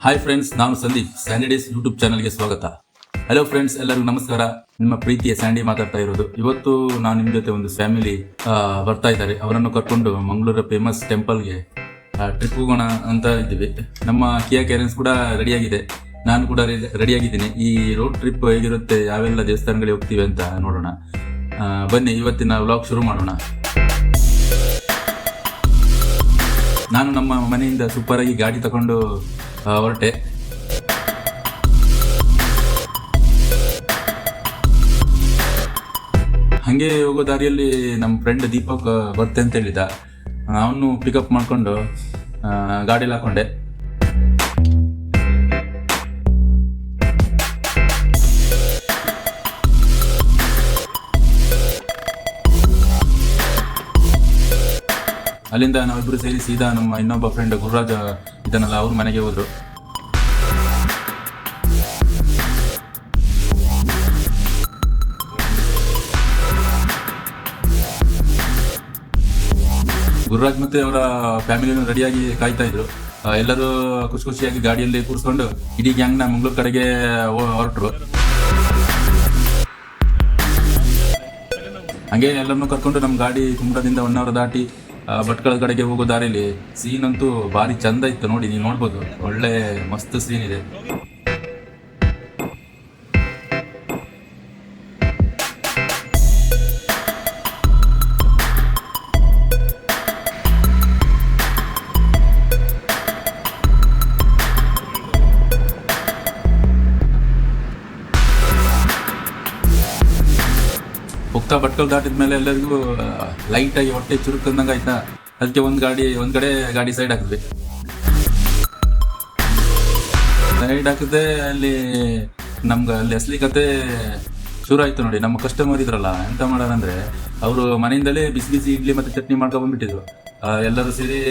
Hi friends, ನಾನು Sandeep. ಸ್ಯಾಂಡಿಡೇಸ್ YouTube ಚಾನಲ್ಗೆ ಸ್ವಾಗತ. ಹಲೋ ಫ್ರೆಂಡ್ಸ್, ಎಲ್ಲರಿಗೂ ನಮಸ್ಕಾರ. ನಿಮ್ಮ ಪ್ರೀತಿಯ ಸ್ಯಾಂಡಿ ಮಾತಾಡ್ತಾ ಇರೋದು. ಇವತ್ತು ನಾನು ನಿಮ್ಮ ಜೊತೆ ಒಂದು ಫ್ಯಾಮಿಲಿ ಬರ್ತಾ ಇದ್ದಾರೆ. ಅವರನ್ನು ಕರ್ಕೊಂಡು ಮಂಗಳೂರು ಫೇಮಸ್ ಟೆಂಪಲ್ಗೆ ಟ್ರಿಪ್ ಹೋಗೋಣ ಅಂತ ಇದ್ದೀವಿ. ನಮ್ಮ ಕಿಯಾ ಕ್ಯಾರೆನ್ಸ್ ಕೂಡ ರೆಡಿಯಾಗಿದೆ, ನಾನು ಕೂಡ ರೆಡಿಯಾಗಿದ್ದೀನಿ. ಈ ರೋಡ್ ಟ್ರಿಪ್ ಹೇಗಿರುತ್ತೆ, ಯಾವೆಲ್ಲ ದೇವಸ್ಥಾನಗಳಿಗೆ ಹೋಗ್ತೀವಿ ಅಂತ ನೋಡೋಣ. ಬನ್ನಿ, ಇವತ್ತಿನ ವ್ಲಾಗ್ ಶುರು ಮಾಡೋಣ. ನಾನು ನಮ್ಮ ಮನೆಯಿಂದ ಸೂಪರ್ ಆಗಿ ಗಾಡಿ ತಗೊಂಡು ಹೊರಟೆ. ಹಂಗೆ ಹೋಗೋ ದಾರಿಯಲ್ಲಿ ನಮ್ಮ ಫ್ರೆಂಡ್ ದೀಪಕ್ ಬರ್ತೆ ಅಂತ ಹೇಳಿದ. ಅವನು ಪಿಕಪ್ ಮಾಡ್ಕೊಂಡು ಗಾಡಿಯಲ್ಲಿ ಹಾಕೊಂಡೆ. ಅಲ್ಲಿಂದ ನಾವಿಬ್ರು ಸೇರಿ ಸೀದಾ ನಮ್ಮ ಇನ್ನೊಬ್ಬ ಫ್ರೆಂಡ್ ಗುರುರಾಜ ಇದನ್ನಲ್ಲ ಅವ್ರ ಮನೆಗೆ ಹೋದ್ರು. ಗುರುರಾಜ್ ಮತ್ತೆ ಅವರ ಫ್ಯಾಮಿಲಿನೂ ರೆಡಿಯಾಗಿ ಕಾಯ್ತಾ ಇದ್ರು. ಎಲ್ಲರೂ ಖುಷಿ ಖುಷಿಯಾಗಿ ಗಾಡಿಯಲ್ಲಿ ಕೂರಿಸ್ಕೊಂಡು ಇಡೀ ಗ್ಯಾಂಗ್ನ ಮಂಗಳೂರು ಕಡೆಗೆ ಹೊರಟರು. ಹಂಗೆ ಎಲ್ಲರನ್ನೂ ಕರ್ಕೊಂಡು ನಮ್ಮ ಗಾಡಿ ಕುಂಬ್ರದಿಂದ 1 hour ದಾಟಿ ಭಟ್ಕಳ ಕಡೆಗೆ ಹೋಗೋ ದಾರಿಯಲ್ಲಿ ಸೀನ್ ಅಂತೂ ಭಾರಿ ಚಂದ ಇತ್ತು. ನೋಡಿ, ನೀವು ನೋಡ್ಬೋದು, ಒಳ್ಳೆ ಮಸ್ತ್ ಸೀನ್ ಇದೆ. ಹೋಗ್ತಾ ಭಟ್ಕಳ ದಾಟಿದ ಮೇಲೆ ಎಲ್ಲರಿಗೂ ಲೈಟಾಗಿ ಹೊಟ್ಟೆ ಚುರುಕಂದಂಗೆ ಆಯ್ತಾ. ಅದಕ್ಕೆ ಒಂದ್ ಕಡೆ ಗಾಡಿ ಸೈಡ್ ಹಾಕಿದ್ವಿ. ಸೈಡ್ ಹಾಕಿದ್ರೆ ಅಲ್ಲಿ ಅಸಲಿ ಕತೆ ಶುರು ಆಯ್ತು. ನೋಡಿ, ನಮ್ಮ ಕಸ್ಟಮರ್ ಇದ್ರಲ್ಲ, ಎಂತ ಮಾಡೋದಂದ್ರೆ ಅವರು ಮನೆಯಿಂದಲೇ ಬಿಸಿ ಬಿಸಿ ಇಡ್ಲಿ ಮತ್ತೆ ಚಟ್ನಿ ಮಾಡ್ಕೊಂಡ್ ಬಂದ್ಬಿಟ್ಟಿದ್ರು. ಎಲ್ಲರೂ ಸೇರಿ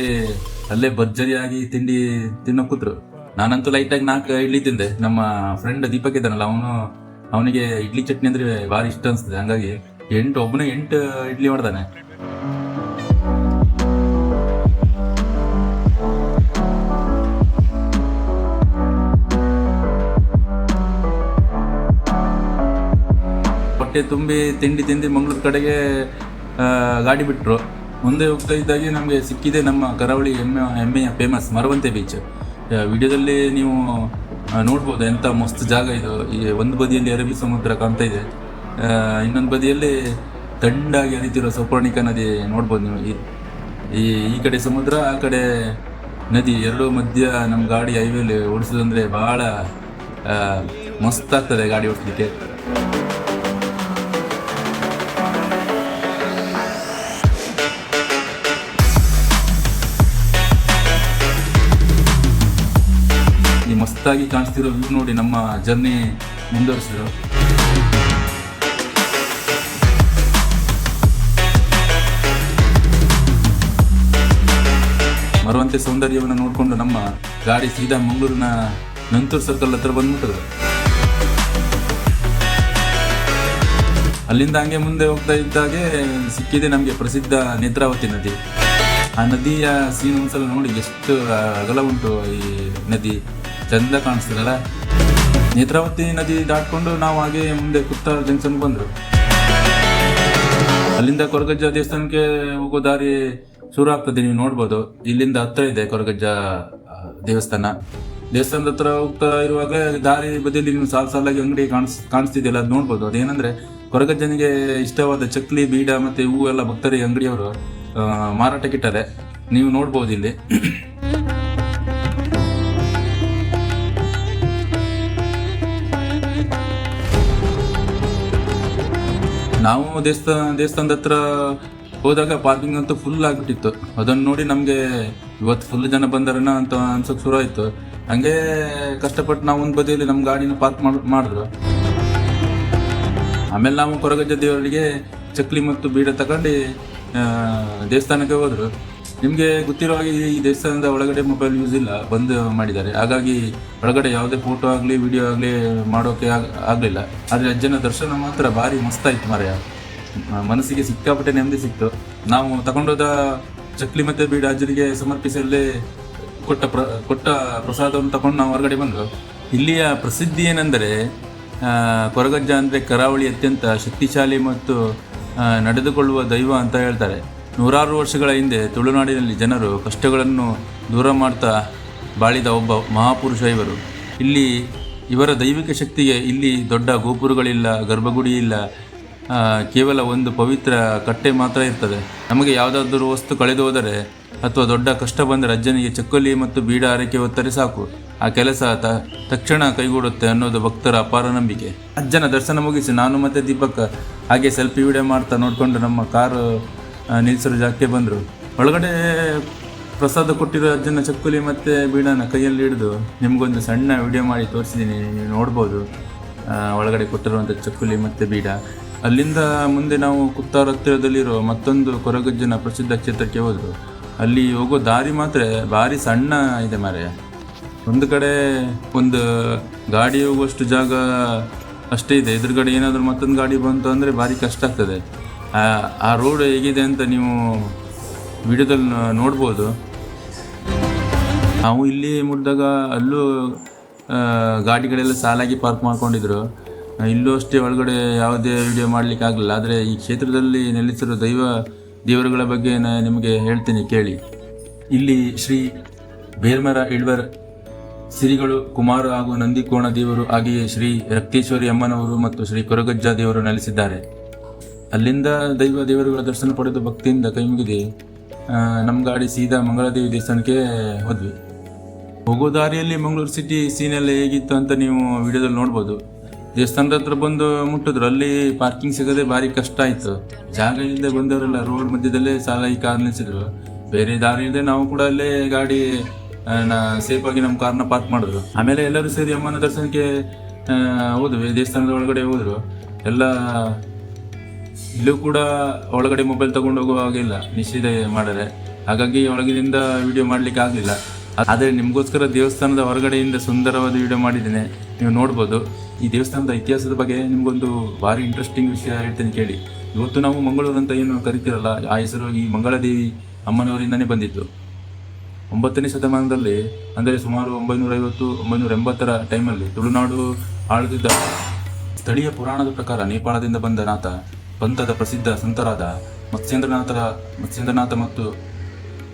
ಅಲ್ಲೇ ಭರ್ಜರಿಯಾಗಿ ತಿಂಡಿ ತಿನ್ನೋ ಕೂತ್ರು. ನಾನಂತೂ ಲೈಟಾಗಿ 4 ಇಡ್ಲಿ ತಿಂದೆ. ನಮ್ಮ ಫ್ರೆಂಡ್ ದೀಪಕ್ ಇದ್ದಾನಲ್ಲ, ಅವನಿಗೆ ಇಡ್ಲಿ ಚಟ್ನಿ ಅಂದ್ರೆ ಭಾರಿ ಇಷ್ಟ ಅನ್ಸ್ತದೆ. ಹಂಗಾಗಿ 8 ಇಡ್ಲಿ ಮಾಡ್ದಾನೆ. ಹೊಟ್ಟೆ ತುಂಬಿ ತಿಂಡಿ ತಿಂದು ಮಂಗಳೂರು ಕಡೆಗೆ ಗಾಡಿ ಬಿಟ್ರು. ಮುಂದೆ ಹೋಗ್ತಾ ಇದ್ದಾಗೆ ನಮಗೆ ಸಿಕ್ಕಿದೆ ನಮ್ಮ ಕರಾವಳಿ ಹೆಮ್ಮೆಯ ಫೇಮಸ್ ಮರವಂತೆ ಬೀಚ್. ವಿಡಿಯೋದಲ್ಲಿ ನೀವು ನೋಡ್ಬೋದು, ಎಂತ ಮಸ್ತ್ ಜಾಗ ಇದು. ಈ ಒಂದು ಬದಿಯಲ್ಲಿ ಅರಬ್ಬಿ ಸಮುದ್ರ ಕಾಣ್ತಾ ಇದೆ, ಇನ್ನೊಂದು ಬದಿಯಲ್ಲಿ ತಂಡಾಗಿ ಹರಿತಿರೋ ಸೌಪರ್ಣಿಕ ನದಿ ನೋಡ್ಬೋದು ನೀವು. ಈ ಕಡೆ ಸಮುದ್ರ, ಆ ಕಡೆ ನದಿ, ಎರಡೂ ಮಧ್ಯ ನಮ್ಮ ಗಾಡಿ ಹೈವೇಲಿ ಓಡಿಸೋದಂದ್ರೆ ಬಹಳ ಮಸ್ತ್ ಆಗ್ತದೆ ಗಾಡಿ ಓಡಿಸ್ಲಿಕ್ಕೆ. ಈ ಮಸ್ತಾಗಿ ಕಾಣಿಸ್ತಿರೋ ವ್ಯೂ ನೋಡಿ ನಮ್ಮ ಜರ್ನಿ ಮುಂದುವರಿಸಿದ್ರು. ಮರವಂತೆ ಸೌಂದರ್ಯವನ್ನು ನೋಡಿಕೊಂಡು ನಮ್ಮ ಗಾಡಿ ಸೀದಾ ಮಂಗಳೂರಿನ ನಂತೂರು ಸರ್ಕಲ್ ಹತ್ರ ಬಂದ್ಬಿಟ್ಟರು. ಅಲ್ಲಿಂದ ಹಂಗೆ ಮುಂದೆ ಹೋಗ್ತಾ ಇದ್ದಾಗೆ ಸಿಕ್ಕಿದೆ ನಮಗೆ ಪ್ರಸಿದ್ಧ ನೇತ್ರಾವತಿ ನದಿ. ಆ ನದಿಯ ಸೀನ್ ಒಂದ್ಸಲ ನೋಡಿ, ಎಷ್ಟು ಅಗಲ ಉಂಟು ಈ ನದಿ, ಚಂದ ಕಾಣಿಸ್ತದಲ್ಲ. ನೇತ್ರಾವತಿ ನದಿ ದಾಟ್ಕೊಂಡು ನಾವು ಹಾಗೆ ಮುಂದೆ ಕುತ್ತಾರ ಜಂಕ್ಷನ್ ಬಂದ್ರು. ಅಲ್ಲಿಂದ ಕೊರಗಜ್ಜ ದೇವಸ್ಥಾನಕ್ಕೆ ಹೋಗೋ ದಾರಿ ಶುರು ಆಗ್ತದೆ. ನೀವು ನೋಡ್ಬೋದು, ಇಲ್ಲಿಂದ ಹತ್ರ ಇದೆ ಕೊರಗಜ್ಜ ದೇವಸ್ಥಾನದ ಹತ್ರ ಹೋಗ್ತಾ ಇರುವಾಗ ದಾರಿ ಬದಿಯಲ್ಲಿ ನೀವು ಸಾಲಾಗಿ ಅಂಗಡಿ ಕಾಣಿಸ್ತಿದೆಯಲ್ಲ, ಅದು ನೋಡ್ಬೋದು. ಅದೇನಂದ್ರೆ ಕೊರಗಜ್ಜನಿಗೆ ಇಷ್ಟವಾದ ಚಕ್ಲಿ, ಬೀಡ ಮತ್ತೆ ಹೂವು ಎಲ್ಲ ಭಕ್ತರಿಗೆ ಅಂಗಡಿಯವರು ಮಾರಾಟಕ್ಕಿಟ್ಟಾರೆ. ನೀವು ನೋಡ್ಬೋದು ಇಲ್ಲಿ. ನಾವು ದೇವಸ್ಥಾನದ ಹತ್ರ ಹೋದಾಗ ಪಾರ್ಕಿಂಗ್ ಅಂತೂ ಫುಲ್ ಆಗಿಬಿಟ್ಟಿತ್ತು. ಅದನ್ನು ನೋಡಿ ನಮಗೆ ಇವತ್ತು ಫುಲ್ ಜನ ಬಂದಾರನ ಅಂತ ಅನ್ಸೋಕೆ ಶುರು ಆಯಿತು. ಹಂಗೆ ಕಷ್ಟಪಟ್ಟು ನಾವು ಒಂದು ಬದಿಯಲ್ಲಿ ನಮ್ಮ ಗಾಡಿನ ಪಾರ್ಕ್ ಮಾಡಿದ್ರು. ಆಮೇಲೆ ನಾವು ಕೊರಗಜ್ಜ ದೇವರಿಗೆ ಚಕ್ಲಿ ಮತ್ತು ಬೀಡ ತಗೊಂಡು ದೇವಸ್ಥಾನಕ್ಕೆ ಹೋದ್ರು. ನಿಮಗೆ ಗೊತ್ತಿರೋ ಹಾಗೆ ಈ ದೇವಸ್ಥಾನದ ಒಳಗಡೆ ಮೊಬೈಲ್ ಯೂಸ್ ಇಲ್ಲ, ಬಂದ್ ಮಾಡಿದ್ದಾರೆ. ಹಾಗಾಗಿ ಒಳಗಡೆ ಯಾವುದೇ ಫೋಟೋ ಆಗಲಿ ವಿಡಿಯೋ ಆಗಲಿ ಮಾಡೋಕೆ ಆಗಲಿಲ್ಲ. ಆದರೆ ಅಜ್ಜನ ದರ್ಶನ ಮಾತ್ರ ಭಾರಿ ಮಸ್ತಾಯಿತು ಮಾರ್ರೆ. ಮನಸ್ಸಿಗೆ ಸಿಕ್ಕಾಪಟ್ಟೆ ನೆಮ್ಮದಿ ಸಿಕ್ತು. ನಾವು ತಗೊಂಡೋದ ಚಕ್ಲಿ ಮತ್ತೆ ಬೀಡ ಅಜ್ಜನಿಗೆ ಸಮರ್ಪಿಸಲೇ ಕೊಟ್ಟ ಪ್ರಸಾದವನ್ನು ತಗೊಂಡು ನಾವು ಹೊರಗಡೆ ಬಂದರು. ಇಲ್ಲಿಯ ಪ್ರಸಿದ್ಧಿ ಏನೆಂದರೆ ಕೊರಗಜ್ಜ ಅಂದರೆ ಕರಾವಳಿ ಅತ್ಯಂತ ಶಕ್ತಿಶಾಲಿ ಮತ್ತು ನಡೆದುಕೊಳ್ಳುವ ದೈವ ಅಂತ ಹೇಳ್ತಾರೆ. ನೂರಾರು ವರ್ಷಗಳ ಹಿಂದೆ ತುಳುನಾಡಿನಲ್ಲಿ ಜನರು ಕಷ್ಟಗಳನ್ನು ದೂರ ಮಾಡ್ತಾ ಬಾಳಿದ ಒಬ್ಬ ಮಹಾಪುರುಷ ಇವರು. ಇವರ ದೈವಿಕ ಶಕ್ತಿಗೆ ಇಲ್ಲಿ ದೊಡ್ಡ ಗೋಪುರಗಳಿಲ್ಲ, ಗರ್ಭಗುಡಿ ಇಲ್ಲ, ಕೇವಲ ಒಂದು ಪವಿತ್ರ ಕಟ್ಟೆ ಮಾತ್ರ ಇರ್ತದೆ. ನಮಗೆ ಯಾವುದಾದ್ರೂ ವಸ್ತು ಕಳೆದು ಹೋದರೆ ಅಥವಾ ದೊಡ್ಡ ಕಷ್ಟ ಬಂದರೆ ಅಜ್ಜನಿಗೆ ಚಕ್ಕಲಿ ಮತ್ತು ಬೀಡ ಆರೈಕೆ ಹೊತ್ತರೆ ಸಾಕು, ಆ ಕೆಲಸ ತಕ್ಷಣ ಕೈಗೂಡುತ್ತೆ ಅನ್ನೋದು ಭಕ್ತರ ಅಪಾರ ನಂಬಿಕೆ. ಅಜ್ಜನ ದರ್ಶನ ಮುಗಿಸಿ ನಾನು ಮತ್ತು ದೀಪಕ್ ಹಾಗೆ ಸೆಲ್ಫಿ ವಿಡಿಯೋ ಮಾಡ್ತಾ ನೋಡಿಕೊಂಡು ನಮ್ಮ ಕಾರು ನಿಲ್ಲಿಸಲು ಜಾಗಕ್ಕೆ ಬಂದರು. ಒಳಗಡೆ ಪ್ರಸಾದ ಕೊಟ್ಟಿರೋ ಅಜ್ಜನ ಚಕ್ಕುಲಿ ಮತ್ತು ಬೀಡನ ಕೈಯಲ್ಲಿ ಹಿಡಿದು ನಿಮಗೊಂದು ಸಣ್ಣ ವಿಡಿಯೋ ಮಾಡಿ ತೋರಿಸಿದ್ದೀನಿ, ನೀವು ನೋಡ್ಬೋದು ಒಳಗಡೆ ಕೊಟ್ಟಿರುವಂಥ ಚಕ್ಕುಲಿ ಮತ್ತು ಬೀಡ. ಅಲ್ಲಿಂದ ಮುಂದೆ ನಾವು ಕುತ್ತಾರ ಹತ್ತಿರದಲ್ಲಿರೋ ಮತ್ತೊಂದು ಕೊರಗಜ್ಜನ ಪ್ರಸಿದ್ಧ ಕ್ಷೇತ್ರಕ್ಕೆ ಹೋದರು. ಅಲ್ಲಿ ಹೋಗೋ ದಾರಿ ಮಾತ್ರ ಭಾರಿ ಸಣ್ಣ ಇದೆ ಮಾರ್ರೆ. ಒಂದು ಕಡೆ ಒಂದು ಗಾಡಿ ಹೋಗುವಷ್ಟು ಜಾಗ ಅಷ್ಟೇ ಇದೆ, ಎದುರುಗಡೆ ಏನಾದರೂ ಮತ್ತೊಂದು ಗಾಡಿ ಬಂತು ಅಂದರೆ ಭಾರಿ ಕಷ್ಟ ಆಗ್ತದೆ. ಆ ರೋಡ್ ಹೇಗಿದೆ ಅಂತ ನೀವು ವಿಡಿಯೋದಲ್ಲಿ ನೋಡ್ಬೋದು. ನಾವು ಇಲ್ಲಿ ಮುಟ್ಟಿದಾಗ ಅಲ್ಲೂ ಗಾಡಿಗಳೆಲ್ಲ ಸಾಲಾಗಿ ಪಾರ್ಕ್ ಮಾಡ್ಕೊಂಡಿದ್ರು. ಇಲ್ಲೂ ಅಷ್ಟೇ ಒಳಗಡೆ ಯಾವುದೇ ವಿಡಿಯೋ ಮಾಡಲಿಕ್ಕೆ ಆಗಲಿಲ್ಲ. ಆದರೆ ಈ ಕ್ಷೇತ್ರದಲ್ಲಿ ನೆಲೆಸಿರೋ ದೇವರುಗಳ ಬಗ್ಗೆ ನಿಮಗೆ ಹೇಳ್ತೀನಿ ಕೇಳಿ. ಇಲ್ಲಿ ಶ್ರೀ ಬೇರ್ಮರ ಇಳ್ವರ್ ಸಿರಿಗಳು ಕುಮಾರ ಹಾಗೂ ನಂದಿಕೋಣ ದೇವರು, ಹಾಗೆಯೇ ಶ್ರೀ ರಕ್ತೇಶ್ವರಿ ಅಮ್ಮನವರು ಮತ್ತು ಶ್ರೀ ಕೊರಗಜ್ಜ ದೇವರು ನೆಲೆಸಿದ್ದಾರೆ. ಅಲ್ಲಿಂದ ದೇವರುಗಳ ದರ್ಶನ ಪಡೆದು ಭಕ್ತಿಯಿಂದ ಕೈ ಮುಗಿದು ನಮ್ಮ ಗಾಡಿ ಸೀದಾ ಮಂಗಳಾದೇವಿ ದೇವಸ್ಥಾನಕ್ಕೆ ಹೋದ್ವಿ. ಹೋಗೋ ದಾರಿಯಲ್ಲಿ ಮಂಗಳೂರು ಸಿಟಿ ಸೀನೆಲ್ಲ ಹೇಗಿತ್ತು ಅಂತ ನೀವು ವಿಡಿಯೋದಲ್ಲಿ ನೋಡ್ಬೋದು. ದೇವಸ್ಥಾನದ ಹತ್ರ ಬಂದು ಮುಟ್ಟಿದ್ರು, ಅಲ್ಲಿ ಪಾರ್ಕಿಂಗ್ ಸಿಗದೆ ಭಾರಿ ಕಷ್ಟ ಆಯಿತು. ಜಾಗ ಇಲ್ಲದೆ ಬಂದವರೆಲ್ಲ ರೋಡ್ ಮಧ್ಯದಲ್ಲೇ ಸಾಲಾಗಿ ಕಾರ್ ನಿಲ್ಲಿಸಿದ್ರು. ಬೇರೆ ದಾರಿ ಇಲ್ಲದೆ ನಾವು ಕೂಡ ಅಲ್ಲೇ ಗಾಡಿ ಸೇಫಾಗಿ ನಮ್ಮ ಕಾರ್ನ ಪಾರ್ಕ್ ಮಾಡಿದ್ರು. ಆಮೇಲೆ ಎಲ್ಲರೂ ಸೇರಿ ಅಮ್ಮನ ದರ್ಶನಕ್ಕೆ ಹೋದ್ವಿ. ದೇವಸ್ಥಾನದ ಒಳಗಡೆ ಹೋದ್ರು ಎಲ್ಲ. ಇಲ್ಲೂ ಕೂಡ ಒಳಗಡೆ ಮೊಬೈಲ್ ತಗೊಂಡು ಹೋಗುವ ಹಾಗಿಲ್ಲ, ನಿಷೇಧ ಮಾಡಿದ್ರೆ. ಹಾಗಾಗಿ ಒಳಗಿನಿಂದ ವಿಡಿಯೋ ಮಾಡಲಿಕ್ಕೆ ಆಗಲಿಲ್ಲ. ಆದರೆ ನಿಮಗೋಸ್ಕರ ದೇವಸ್ಥಾನದ ಹೊರಗಡೆಯಿಂದ ಸುಂದರವಾದ ವಿಡಿಯೋ ಮಾಡಿದ್ದೇನೆ, ನೀವು ನೋಡ್ಬೋದು. ಈ ದೇವಸ್ಥಾನದ ಇತಿಹಾಸದ ಬಗ್ಗೆ ನಿಮಗೊಂದು ಭಾರಿ ಇಂಟ್ರೆಸ್ಟಿಂಗ್ ವಿಷಯ ಹೇಳ್ತೇನೆ ಕೇಳಿ. ಇವತ್ತು ನಾವು ಮಂಗಳೂರು ಅಂತ ಏನು ಕರಿತೀರಲ್ಲ, ಆ ಹೆಸರು ಈ ಮಂಗಳಾದೇವಿ ಅಮ್ಮನವರಿಂದನೇ ಬಂದಿತ್ತು. 9ನೇ ಶತಮಾನದಲ್ಲಿ, ಅಂದರೆ ಸುಮಾರು 950-980 ಟೈಮಲ್ಲಿ ತುಳುನಾಡು ಆಳುತ್ತಿದ್ದ ಸ್ಥಳೀಯ ಪುರಾಣದ ಪ್ರಕಾರ ನೇಪಾಳದಿಂದ ಬಂದ ನಾಥ ಪಂಥದ ಪ್ರಸಿದ್ಧ ಸಂತರಾದ ಮತ್ಸ್ಯೇಂದ್ರನಾಥ ಮತ್ತು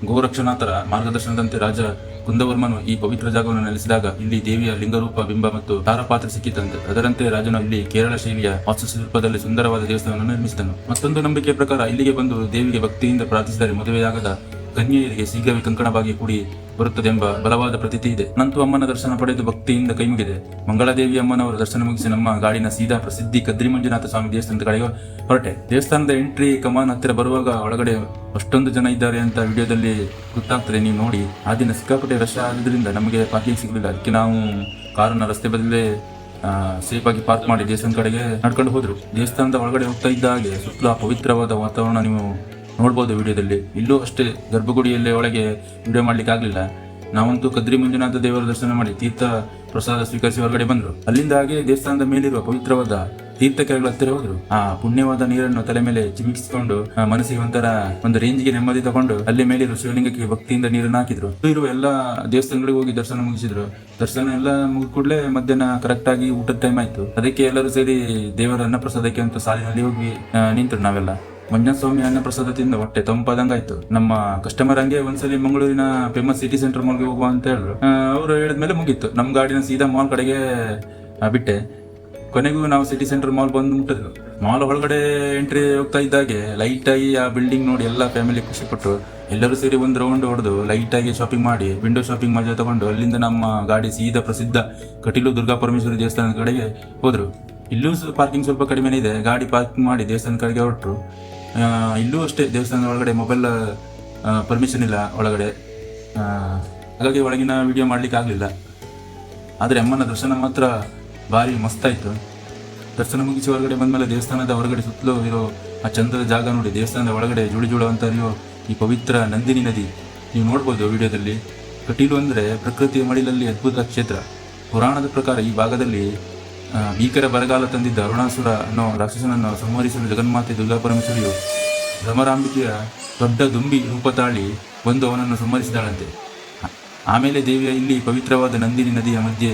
ಗೋರಕ್ಷನಾಥರ ಮಾರ್ಗದರ್ಶನದಂತೆ ರಾಜ ಕುಂದವರ್ಮನು ಈ ಪವಿತ್ರ ಜಾಗವನ್ನು ನೆಲೆಸಿದಾಗ ಇಲ್ಲಿ ದೇವಿಯ ಲಿಂಗರೂಪ ಬಿಂಬ ಮತ್ತು ತಾರಪಾತ್ರ ಸಿಕ್ಕಿತಂತೆ. ಅದರಂತೆ ರಾಜನು ಇಲ್ಲಿ ಕೇರಳ ಶೈಲಿಯ ವಾಸ್ತುಶಿಲ್ಪದಲ್ಲಿ ಸುಂದರವಾದ ದೇವಸ್ಥಾನವನ್ನು ನಿರ್ಮಿಸಿದನು. ಮತ್ತೊಂದು ನಂಬಿಕೆಯ ಪ್ರಕಾರ ಇಲ್ಲಿಗೆ ಬಂದು ದೇವಿಗೆ ಭಕ್ತಿಯಿಂದ ಪ್ರಾರ್ಥಿಸಿದರೆ ಮದುವೆಯಾಗದ ಕನ್ಯೆಯರಿಗೆ ಶೀಘ್ರವೇ ಕಂಕಣವಾಗಿ ಕೂಡಿ ಬರುತ್ತದೆಂಬ ಬಲವಾದ ಪ್ರತೀತಿ ಇದೆ. ನಂತರ ಅಮ್ಮನ ದರ್ಶನ ಪಡೆದು ಭಕ್ತಿಯಿಂದ ಕೈ ಮುಗಿದೆ. ಮಂಗಳಾದೇವಿ ಅಮ್ಮನವರ ದರ್ಶನ ಮುಗಿಸಿ ನಮ್ಮ ಗಾಡಿನ ಸೀದಾ ಪ್ರಸಿದ್ಧಿ ಕದ್ರಿ ಮಂಜುನಾಥ ಸ್ವಾಮಿ ದೇವಸ್ಥಾನದ ಕಡೆಗೆ ಹೊರಟೆ. ದೇವಸ್ಥಾನದ ಎಂಟ್ರಿ ಕಮಾನ್ ಹತ್ತಿರ ಬರುವಾಗ ಒಳಗಡೆ ಅಷ್ಟೊಂದು ಜನ ಇದ್ದಾರೆ ಅಂತ ವಿಡಿಯೋದಲ್ಲಿ ಗೊತ್ತಾಗ್ತದೆ, ನೀವು ನೋಡಿ. ಆ ದಿನ ಸಿಕ್ಕಾಪಟ್ಟೆ ರಶ್ ಆದ್ರಿಂದ ನಮಗೆ ಪಾರ್ಕಿಂಗ್ ಸಿಗಲಿಲ್ಲ. ಅದಕ್ಕೆ ನಾವು ಕಾರನ್ನ ರಸ್ತೆ ಬದಲೇ ಸೇಫ್ ಆಗಿ ಪಾರ್ಕ್ ಮಾಡಿ ದೇವಸ್ಥಾನದ ಕಡೆಗೆ ನಡ್ಕೊಂಡು ಹೋದ್ರು. ದೇವಸ್ಥಾನದ ಒಳಗಡೆ ಹೋಗ್ತಾ ಇದ್ದ ಹಾಗೆ ಸುತ್ತಲೂ ಪವಿತ್ರವಾದ ವಾತಾವರಣ ನೀವು ನೋಡ್ಬೋದು ವಿಡಿಯೋದಲ್ಲಿ. ಇಲ್ಲೂ ಅಷ್ಟೇ ಗರ್ಭಗುಡಿಯಲ್ಲಿ ಒಳಗೆ ವಿಡಿಯೋ ಮಾಡ್ಲಿಕ್ಕೆ ಆಗ್ಲಿಲ್ಲ. ನಾವಂತೂ ಕದ್ರಿ ಮಂಜುನಾಥ ದೇವರ ದರ್ಶನ ಮಾಡಿ ತೀರ್ಥ ಪ್ರಸಾದ ಸ್ವೀಕರಿಸಿ ಹೊರಗಡೆ ಬಂದ್ರು. ಅಲ್ಲಿಂದ ಹಾಗೆ ದೇವಸ್ಥಾನದ ಮೇಲಿರುವ ಪವಿತ್ರವಾದ ತೀರ್ಥ ಕೆರೆಗಳ ಹತ್ತಿರ ಹೋದ್ರು. ಆ ಪುಣ್ಯವಾದ ನೀರನ್ನು ತಲೆ ಮೇಲೆ ಚಿಮಿಕಿಸಿಕೊಂಡು ಮನಸ್ಸಿಗೆ ಒಂದು ರೇಂಜ್ಗೆ ನೆಮ್ಮದಿ ತಗೊಂಡು ಅಲ್ಲಿ ಮೇಲಿರುವ ಶಿವಲಿಂಗಕ್ಕೆ ಭಕ್ತಿಯಿಂದ ನೀರನ್ನು ಹಾಕಿದ್ರು. ಇರುವ ಎಲ್ಲ ದೇವಸ್ಥಾನಗಳಿಗೆ ಹೋಗಿ ದರ್ಶನ ಮುಗಿಸಿದ್ರು. ದರ್ಶನ ಎಲ್ಲ ಮುಗಿದ ಕೂಡಲೇ ಮಧ್ಯಾಹ್ನ ಕರೆಕ್ಟ್ ಆಗಿ ಊಟದ ಟೈಮ್ ಆಯ್ತು. ಅದಕ್ಕೆ ಎಲ್ಲರೂ ಸೇರಿ ದೇವರ ಅನ್ನ ಪ್ರಸಾದಕ್ಕೆ ಅಂತ ಸಾಲಿನಲ್ಲಿ ಹೋಗಿ ನಿಂತರು. ನಾವೆಲ್ಲ ಮಂಜುನಾಥ ಸ್ವಾಮಿ ಅನ್ನ ಪ್ರಸಾದ ತಿಂದ ಹೊಟ್ಟೆ ತಂಪಾದಂಗಾಯ್ತು. ನಮ್ಮ ಕಸ್ಟಮರ್ ಹಂಗೆ ಒಂದ್ಸಲಿ ಮಂಗಳೂರಿನ ಫೇಮಸ್ ಸಿಟಿ ಸೆಂಟರ್ ಮಾಲ್ಗೆ ಹೋಗುವ ಅಂತ ಹೇಳಿದ್ರು. ಅವರು ಹೇಳಿದ್ಮೇಲೆ ಮುಗೀತು. ನಮ್ಮ ಗಾಡಿನ ಸೀದಾ ಮಾಲ್ ಕಡೆಗೆ ಬಿಟ್ಟೆ. ಕೊನೆಗೂ ನಾವು ಸಿಟಿ ಸೆಂಟರ್ ಮಾಲ್ ಬಂದು ಮುಟ್ಟಿದ್ರು. ಮಾಲ್ ಒಳಗಡೆ ಎಂಟ್ರಿ ಹೋಗ್ತಾ ಇದ್ದಾಗೆ ಲೈಟ್ ಆಗಿ ಆ ಬಿಲ್ಡಿಂಗ್ ನೋಡಿ ಎಲ್ಲ ಫ್ಯಾಮಿಲಿ ಖುಷಿ ಪಟ್ಟು ಎಲ್ಲರೂ ಸೇರಿ ಒಂದು ರೌಂಡ್ ಹೊಡೆದು ಲೈಟ್ ಆಗಿ ಶಾಪಿಂಗ್ ಮಾಡಿ ವಿಂಡೋ ಶಾಪಿಂಗ್ ಮಜಾ ತಗೊಂಡು ಅಲ್ಲಿಂದ ನಮ್ಮ ಗಾಡಿ ಸೀದಾ ಪ್ರಸಿದ್ಧ ಕಟೀಲು ದುರ್ಗಾ ಪರಮೇಶ್ವರಿ ದೇವಸ್ಥಾನದ ಕಡೆಗೆ ಹೋದ್ರು. ಇಲ್ಲೂ ಪಾರ್ಕಿಂಗ್ ಸ್ವಲ್ಪ ಕಡಿಮೆನೇ ಇದೆ. ಗಾಡಿ ಪಾರ್ಕಿಂಗ್ ಮಾಡಿ ದೇವಸ್ಥಾನದ ಕಡೆಗೆ ಹೊರಟರು. ಇಲ್ಲೂ ಅಷ್ಟೇ ದೇವಸ್ಥಾನದ ಒಳಗಡೆ ಮೊಬೈಲ್ ಪರ್ಮಿಷನ್ ಇಲ್ಲ ಒಳಗಡೆ, ಹಾಗಾಗಿ ಒಳಗಿನ ವಿಡಿಯೋ ಮಾಡ್ಲಿಕ್ಕೆ ಆಗಲಿಲ್ಲ. ಆದರೆ ಅಮ್ಮನ ದರ್ಶನ ಮಾತ್ರ ಭಾರಿ ಮಸ್ತಾಯಿತು. ದರ್ಶನ ಮುಗಿಸಿ ಹೊರಗಡೆ ಬಂದಮೇಲೆ ದೇವಸ್ಥಾನದ ಹೊರಗಡೆ ಸುತ್ತಲೂ ಇರೋ ಆ ಚಂದದ ಜಾಗ ನೋಡಿ. ದೇವಸ್ಥಾನದ ಒಳಗಡೆ ಜುಳು ಅಂತ ಇರೋ ಈ ಪವಿತ್ರ ನಂದಿನಿ ನದಿ ನೀವು ನೋಡ್ಬೋದು ವಿಡಿಯೋದಲ್ಲಿ. ಕಟೀಲು ಅಂದರೆ ಪ್ರಕೃತಿಯ ಮಡಿಲಲ್ಲಿ ಅದ್ಭುತ ಕ್ಷೇತ್ರ. ಪುರಾಣದ ಪ್ರಕಾರ ಈ ಭಾಗದಲ್ಲಿ ಭೀಕರ ಬರಗಾಲ ತಂದಿದ್ದ ಅರುಣಾಸುರ ಅನ್ನೋ ರಾಕ್ಷಸನನ್ನು ಸಂಹರಿಸಲು ಜಗನ್ಮಾತೆ ದುರ್ಗಾ ಪರಮೇಶ್ವರಿಯು ಭ್ರಮರಾಂಬಿಕೆಯ ದೊಡ್ಡ ದುಂಬಿ ರೂಪ ತಾಳಿ ಬಂದು ಅವನನ್ನು ಸಂಹರಿಸಿದಾಳಂತೆ. ಆಮೇಲೆ ದೇವಿಯ ಇಲ್ಲಿ ಪವಿತ್ರವಾದ ನಂದಿನಿ ನದಿಯ ಮಧ್ಯೆ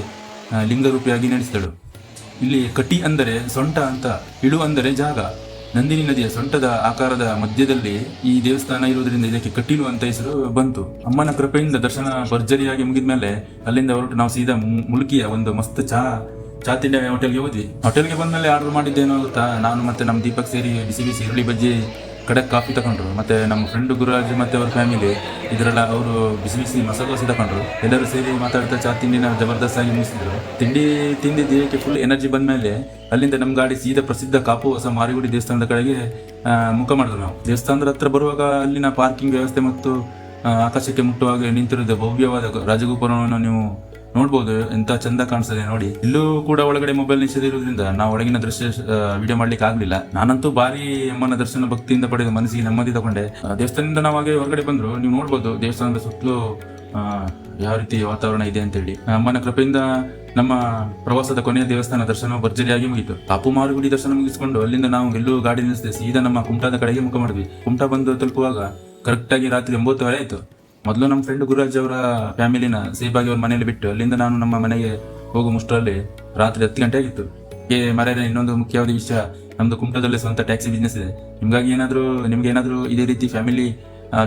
ಲಿಂಗರೂಪಿಯಾಗಿ ನೆಲೆಸಿದಳು. ಇಲ್ಲಿ ಕಟಿ ಅಂದರೆ ಸೊಂಟ ಅಂತ, ಇಳು ಅಂದರೆ ಜಾಗ. ನಂದಿನಿ ನದಿಯ ಸೊಂಟದ ಆಕಾರದ ಮಧ್ಯದಲ್ಲಿ ಈ ದೇವಸ್ಥಾನ ಇರುವುದರಿಂದ ಇದಕ್ಕೆ ಕಟೀಲು ಅಂತ ಹೆಸರು ಬಂತು. ಅಮ್ಮನ ಕೃಪೆಯಿಂದ ದರ್ಶನ ಭರ್ಜರಿಯಾಗಿ ಮುಗಿದ ಮೇಲೆ ಅಲ್ಲಿಂದ ಹೊರಟು ನಾವು ಸೀದಾ ಮುಲ್ಕಿಯ ಒಂದು ಮಸ್ತ್ ಚಾ ತಿಂಡಿ ಹೋಟೆಲ್ಗೆ ಹೋದ್ವಿ. ಹೋಟೆಲ್ಗೆ ಬಂದ್ಮೇಲೆ ಆರ್ಡರ್ ಮಾಡಿದ್ದೇನೋ ಗೊತ್ತಾ, ನಾನು ಮತ್ತೆ ನಮ್ಮ ದೀಪಕ್ ಸೇರಿ ಬಿಸಿ ಬಿಸಿ ಈರುಳ್ಳಿ ಬಜ್ಜಿ ಕಡೆ ಕಾಫಿ ತಗೊಂಡ್ರು. ಮತ್ತೆ ನಮ್ಮ ಫ್ರೆಂಡ್ ಗುರುರಾಜ್ ಮತ್ತೆ ಅವ್ರ ಫ್ಯಾಮಿಲಿ ಇದರೆಲ್ಲ ಅವರು ಬಿಸಿ ಬಿಸಿ ಮಸಾಲೆ ದೋಸೆ ತಗೊಂಡ್ರು. ಎಲ್ಲರೂ ಸೇರಿ ಮಾತಾಡ್ತಾ ಚಾ ತಿಂಡಿನ ಜಬರ್ದಸ್ತ್ ಆಗಿ ಮುಗಿಸಿದ್ರು. ತಿಂಡಿ ತಿಂದಿ ದೇಹಕ್ಕೆ ಫುಲ್ ಎನರ್ಜಿ ಬಂದ್ಮೇಲೆ ಅಲ್ಲಿಂದ ನಮ್ಮ ಗಾಡಿ ಸೀದಾ ಪ್ರಸಿದ್ಧ ಕಾಪು ಹೊಸ ಮಾರಿಗುಡಿ ದೇವಸ್ಥಾನದ ಕಡೆಗೆ ಮುಖ ಮಾಡಿದ್ರು. ನಾವು ದೇವಸ್ಥಾನದ ಹತ್ರ ಬರುವಾಗ ಅಲ್ಲಿನ ಪಾರ್ಕಿಂಗ್ ವ್ಯವಸ್ಥೆ ಮತ್ತು ಆಕಾಶಕ್ಕೆ ಮುಟ್ಟುವಾಗ ನಿಂತಿರುವ ಭವ್ಯವಾದ ರಾಜಗೋಪುರವನ್ನು ನೀವು ನೋಡ್ಬೋದು. ಎಂತ ಚಂದ ಕಾಣಿಸ್ತದೆ ನೋಡಿ. ಇಲ್ಲೂ ಕೂಡ ಒಳಗಡೆ ಮೊಬೈಲ್ ನಿಷೇಧ ಇರೋದ್ರಿಂದ ನಾವು ಒಳಗಿನ ದೃಶ್ಯ ವಿಡಿಯೋ ಮಾಡ್ಲಿಕ್ಕೆ ಆಗ್ಲಿಲ್ಲ. ನಾನಂತೂ ಬಾರಿ ಅಮ್ಮನ ದರ್ಶನ ಭಕ್ತಿಯಿಂದ ಪಡೆದು ಮನಸ್ಸಿಗೆ ನೆಮ್ಮದಿ ತಗೊಂಡೆ. ದೇವಸ್ಥಾನದಿಂದ ನಾವು ಹಾಗೆ ಹೊರಗಡೆ ಬಂದ್ರು. ನೀವು ನೋಡ್ಬೋದು ದೇವಸ್ಥಾನದ ಸುತ್ತಲೂ ಯಾವ ರೀತಿ ವಾತಾವರಣ ಇದೆ ಅಂತೇಳಿ. ಅಮ್ಮನ ಕೃಪೆಯಿಂದ ನಮ್ಮ ಪ್ರವಾಸದ ಕೊನೆಯ ದೇವಸ್ಥಾನ ದರ್ಶನ ಭರ್ಜರಿಯಾಗಿ ಮುಗಿತು. ಕಾಪು ಮಾರುಗುಡಿ ದರ್ಶನ ಮುಗಿಸಿಕೊಂಡು ಅಲ್ಲಿಂದ ನಾವು ಎಲ್ಲೂ ಗಾಡಿ ನಿಲ್ಲಿಸದೆ ಸೀದಾ ನಮ್ಮ ಕುಮಟಾದ ಕಡೆಗೆ ಮುಖ ಮಾಡಿದ್ವಿ. ಕುಮಟಾ ಬಂದು ತಲುಪುವಾಗ ಕರೆಕ್ಟ್ ಆಗಿ ರಾತ್ರಿ 9:30 ಆಯ್ತು. ಮೊದಲು ನಮ್ಮ ಫ್ರೆಂಡ್ ಗುರುರಾಜ್ ಅವರ ಫ್ಯಾಮಿಲಿನ ಸೇಫಾಗಿ ಅವ್ರ ಮನೆಯಲ್ಲಿ ಬಿಟ್ಟು ಅಲ್ಲಿಂದ ನಾನು ನಮ್ಮ ಮನೆಗೆ ಹೋಗೋ ಮುಷ್ಟರಲ್ಲಿ ರಾತ್ರಿ 10 ಗಂಟೆ ಆಗಿತ್ತು. ಮರ್ಯಾದೆ ಇನ್ನೊಂದು ಮುಖ್ಯವಾದ ವಿಷಯ, ನಮ್ದು ಕುಮಟಾದಲ್ಲಿ ಸ್ವಂತ ಟ್ಯಾಕ್ಸಿ ಬಿಸ್ನೆಸ್ ಇದೆ. ನಿಮ್ಗೆ ಏನಾದರೂ ಇದೇ ರೀತಿ ಫ್ಯಾಮಿಲಿ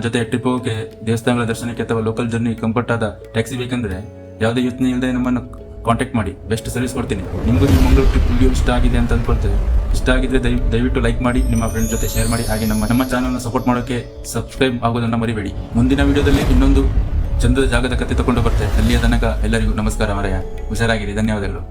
ಜೊತೆ ಟ್ರಿಪ್ ಹೋಗೋಕೆ, ದೇವಸ್ಥಾನಗಳ ದರ್ಶನಕ್ಕೆ ಅಥವಾ ಲೋಕಲ್ ಜರ್ನಿ ಕಂಫರ್ಟ್ ಆದ ಟ್ಯಾಕ್ಸಿ ಬೇಕಂದ್ರೆ ಯಾವುದೇ ಯೋಚನೆ ಇಲ್ಲದೆ ನಮ್ಮನ್ನು ಕಾಂಟ್ಯಾಕ್ಟ್ ಮಾಡಿ. ಬೆಸ್ಟ್ ಸರ್ವಿಸ್ ಕೊಡ್ತೀನಿ. ನಿಮಗೂ ನಿಮ್ಮ ಮಂಗಳೂರು ಟ್ರಿಪ್ ವಿಡಿಯೋ ಇಷ್ಟ ಆಗಿದೆ ಅಂತ ಅನ್ಕೊಳ್ತೇವೆ. ಇಷ್ಟ ಆಗಿದ್ರೆ ದಯವಿಟ್ಟು ಲೈಕ್ ಮಾಡಿ, ನಿಮ್ಮ ಫ್ರೆಂಡ್ ಜೊತೆ ಶೇರ್ ಮಾಡಿ. ಹಾಗೆ ನಮ್ಮ ಚಾನಲ್ನ ಸಪೋರ್ಟ್ ಮಾಡೋಕೆ ಸಬ್ಸ್ಕ್ರೈಬ್ ಆಗೋದನ್ನು ಮರಿಬೇಡಿ. ಮುಂದಿನ ವಿಡಿಯೋದಲ್ಲಿ ಇನ್ನೊಂದು ಚಂದದ ಜಾಗದ ಕತೆ ತಗೊಂಡು ಬರ್ತೇವೆ. ಅಲ್ಲಿಯ ತನಕ ಎಲ್ಲರಿಗೂ ನಮಸ್ಕಾರ ಮರೆಯ. ಹುಷಾರಾಗಿರಿ. ಧನ್ಯವಾದಗಳು.